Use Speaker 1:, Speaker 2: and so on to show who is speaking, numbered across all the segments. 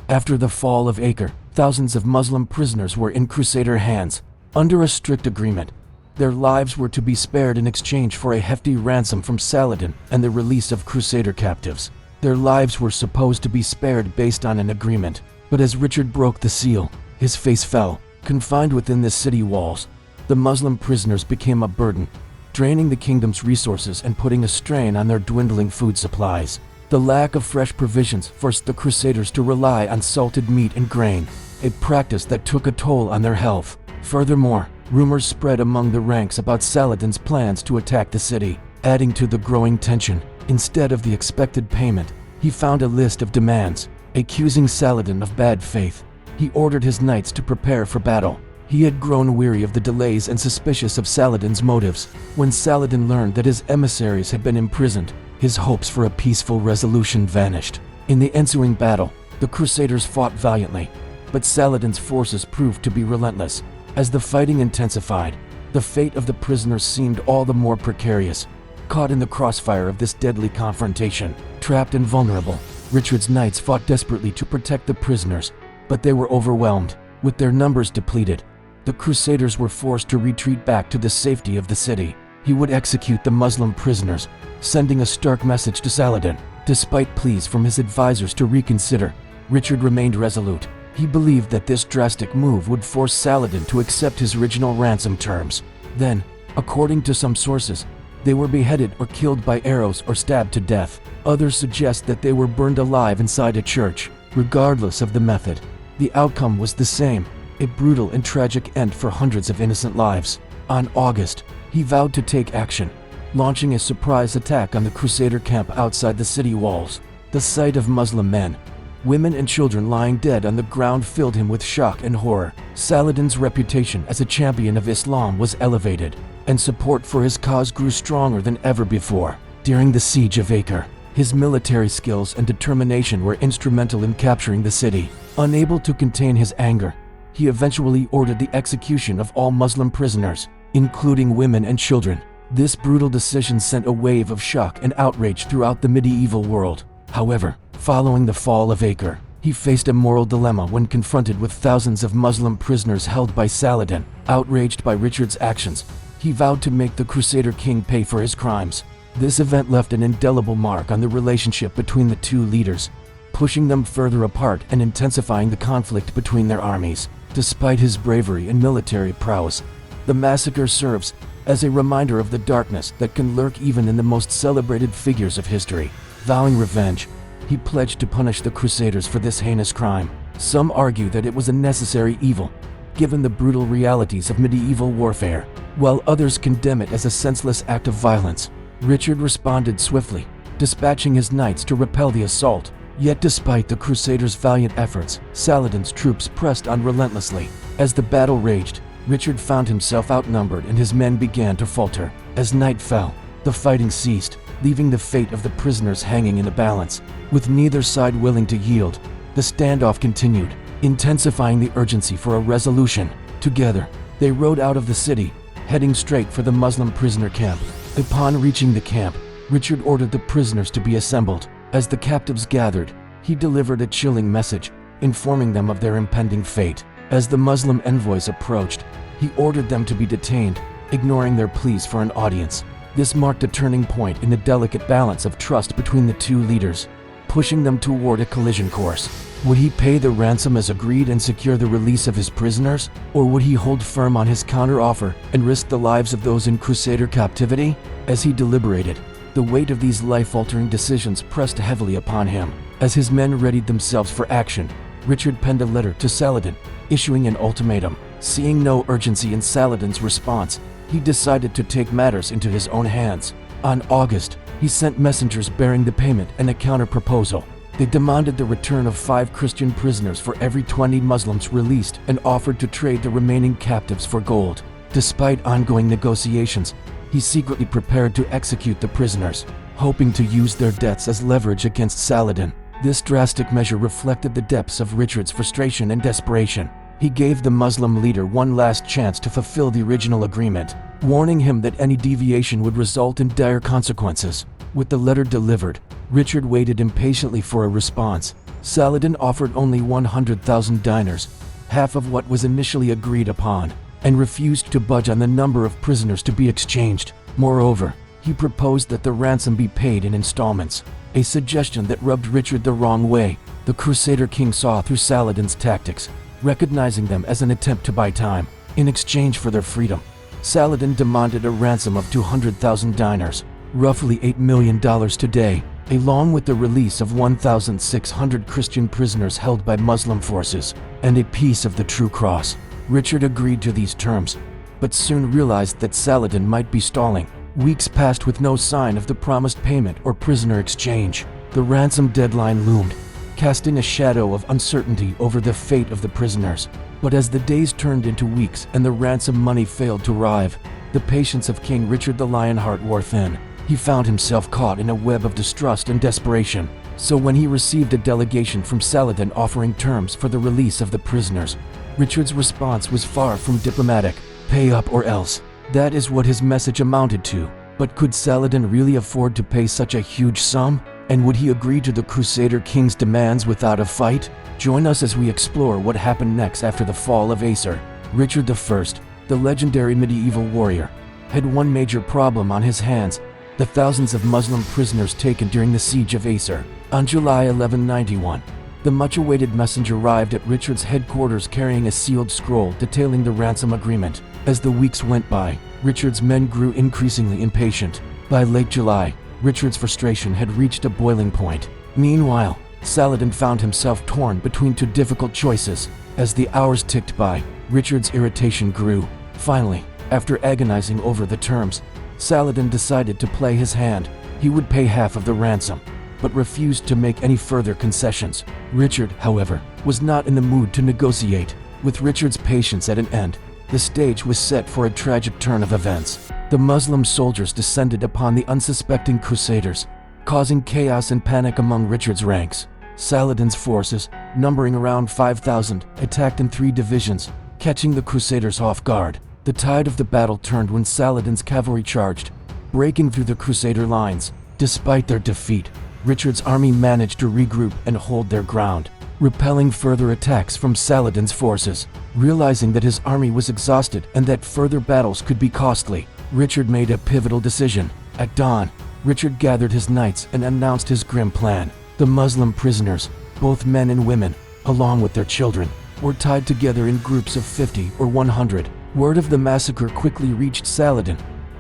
Speaker 1: After the fall of Acre, thousands of Muslim prisoners were in Crusader hands. Under a strict agreement, their lives were to be spared in exchange for a hefty ransom from Saladin and the release of Crusader captives. Their lives were supposed to be spared based on an agreement, but as Richard broke the seal, his face fell. Confined within the city walls, the Muslim prisoners became a burden, draining the kingdom's resources and putting a strain on their dwindling food supplies. The lack of fresh provisions forced the Crusaders to rely on salted meat and grain, a practice that took a toll on their health. Furthermore, rumors spread among the ranks about Saladin's plans to attack the city, adding to the growing tension. Instead of the expected payment, he found a list of demands, accusing Saladin of bad faith. He ordered his knights to prepare for battle. He had grown weary of the delays and suspicious of Saladin's motives. When Saladin learned that his emissaries had been imprisoned, his hopes for a peaceful resolution vanished. In the ensuing battle, the Crusaders fought valiantly, but Saladin's forces proved to be relentless. As the fighting intensified, the fate of the prisoners seemed all the more precarious. Caught in the crossfire of this deadly confrontation, trapped and vulnerable, Richard's knights fought desperately to protect the prisoners, but they were overwhelmed. With their numbers depleted, the Crusaders were forced to retreat back to the safety of the city. He would execute the Muslim prisoners, sending a stark message to Saladin. Despite pleas from his advisors to reconsider, Richard remained resolute. He believed that this drastic move would force Saladin to accept his original ransom terms. Then, according to some sources, they were beheaded or killed by arrows or stabbed to death. Others suggest that they were burned alive inside a church. Regardless of the method, the outcome was the same, a brutal and tragic end for hundreds of innocent lives. On August, he vowed to take action, launching a surprise attack on the Crusader camp outside the city walls. The sight of Muslim men, women and children lying dead on the ground filled him with shock and horror. Saladin's reputation as a champion of Islam was elevated, and support for his cause grew stronger than ever before. During the Siege of Acre, his military skills and determination were instrumental in capturing the city. Unable to contain his anger, he eventually ordered the execution of all Muslim prisoners, including women and children. This brutal decision sent a wave of shock and outrage throughout the medieval world. However, following the fall of Acre, he faced a moral dilemma when confronted with thousands of Muslim prisoners held by Saladin. Outraged by Richard's actions, he vowed to make the Crusader King pay for his crimes. This event left an indelible mark on the relationship between the two leaders, pushing them further apart and intensifying the conflict between their armies. Despite his bravery and military prowess, the massacre serves as a reminder of the darkness that can lurk even in the most celebrated figures of history. Vowing revenge, he pledged to punish the Crusaders for this heinous crime. Some argue that it was a necessary evil, given the brutal realities of medieval warfare, while others condemn it as a senseless act of violence. Richard responded swiftly, dispatching his knights to repel the assault. Yet despite the Crusaders' valiant efforts, Saladin's troops pressed on relentlessly. As the battle raged, Richard found himself outnumbered and his men began to falter. As night fell, the fighting ceased, leaving the fate of the prisoners hanging in the balance. With neither side willing to yield, the standoff continued, intensifying the urgency for a resolution. Together, they rode out of the city, heading straight for the Muslim prisoner camp. Upon reaching the camp, Richard ordered the prisoners to be assembled. As the captives gathered, he delivered a chilling message, informing them of their impending fate. As the Muslim envoys approached, he ordered them to be detained, ignoring their pleas for an audience. This marked a turning point in the delicate balance of trust between the two leaders, pushing them toward a collision course. Would he pay the ransom as agreed and secure the release of his prisoners, or would he hold firm on his counteroffer and risk the lives of those in Crusader captivity? As he deliberated, the weight of these life-altering decisions pressed heavily upon him. As his men readied themselves for action, Richard penned a letter to Saladin, issuing an ultimatum. Seeing no urgency in Saladin's response, he decided to take matters into his own hands. On August, he sent messengers bearing the payment and a counter-proposal. They demanded the return of 5 Christian prisoners for every 20 Muslims released and offered to trade the remaining captives for gold. Despite ongoing negotiations, he secretly prepared to execute the prisoners, hoping to use their deaths as leverage against Saladin. This drastic measure reflected the depths of Richard's frustration and desperation. He gave the Muslim leader one last chance to fulfill the original agreement, warning him that any deviation would result in dire consequences. With the letter delivered, Richard waited impatiently for a response. Saladin offered only 100,000 dinars, half of what was initially agreed upon, and refused to budge on the number of prisoners to be exchanged. Moreover, he proposed that the ransom be paid in installments, a suggestion that rubbed Richard the wrong way. The Crusader King saw through Saladin's tactics, recognizing them as an attempt to buy time. In exchange for their freedom, Saladin demanded a ransom of 200,000 dinars, roughly $8 million today, along with the release of 1,600 Christian prisoners held by Muslim forces, and a piece of the True Cross. Richard agreed to these terms, but soon realized that Saladin might be stalling. Weeks passed with no sign of the promised payment or prisoner exchange. The ransom deadline loomed, casting a shadow of uncertainty over the fate of the prisoners. But as the days turned into weeks and the ransom money failed to arrive, the patience of King Richard the Lionheart wore thin. He found himself caught in a web of distrust and desperation. So when he received a delegation from Saladin offering terms for the release of the prisoners, Richard's response was far from diplomatic. Pay up or else. That is what his message amounted to. But could Saladin really afford to pay such a huge sum? And would he agree to the Crusader King's demands without a fight? Join us as we explore what happened next after the fall of Acre. Richard I, the legendary medieval warrior, had one major problem on his hands: the thousands of Muslim prisoners taken during the Siege of Acre. On July 1191, the much-awaited messenger arrived at Richard's headquarters carrying a sealed scroll detailing the ransom agreement. As the weeks went by, Richard's men grew increasingly impatient. By late July, Richard's frustration had reached a boiling point. Meanwhile, Saladin found himself torn between two difficult choices. As the hours ticked by, Richard's irritation grew. Finally, after agonizing over the terms, Saladin decided to play his hand. He would pay half of the ransom, but refused to make any further concessions. Richard, however, was not in the mood to negotiate. With Richard's patience at an end, the stage was set for a tragic turn of events. The Muslim soldiers descended upon the unsuspecting Crusaders, causing chaos and panic among Richard's ranks. Saladin's forces, numbering around 5,000, attacked in 3 divisions, catching the Crusaders off guard. The tide of the battle turned when Saladin's cavalry charged, breaking through the Crusader lines. Despite their defeat, Richard's army managed to regroup and hold their ground, repelling further attacks from Saladin's forces. Realizing that his army was exhausted and that further battles could be costly, Richard made a pivotal decision. At dawn, Richard gathered his knights and announced his grim plan. The Muslim prisoners, both men and women, along with their children, were tied together in groups of 50 or 100. Word of the massacre quickly reached Saladin,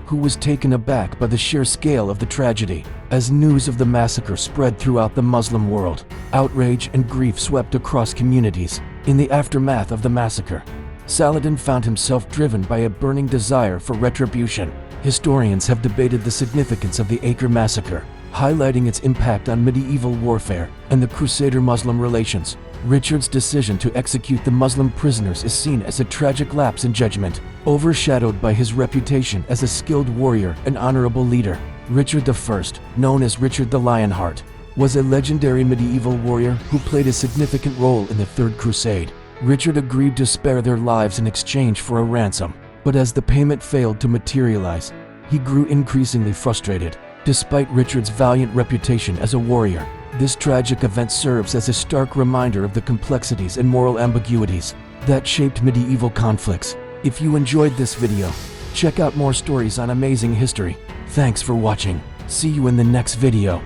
Speaker 1: who was taken aback by the sheer scale of the tragedy. As news of the massacre spread throughout the Muslim world, outrage and grief swept across communities. In the aftermath of the massacre, Saladin found himself driven by a burning desire for retribution. Historians have debated the significance of the Acre Massacre, highlighting its impact on medieval warfare and the Crusader-Muslim relations. Richard's decision to execute the Muslim prisoners is seen as a tragic lapse in judgment, overshadowed by his reputation as a skilled warrior and honorable leader. Richard I, known as Richard the Lionheart, was a legendary medieval warrior who played a significant role in the Third Crusade. Richard agreed to spare their lives in exchange for a ransom, but as the payment failed to materialize, he grew increasingly frustrated. Despite Richard's valiant reputation as a warrior, this tragic event serves as a stark reminder of the complexities and moral ambiguities that shaped medieval conflicts. If you enjoyed this video, check out more stories on amazing history. Thanks for watching. See you in the next video.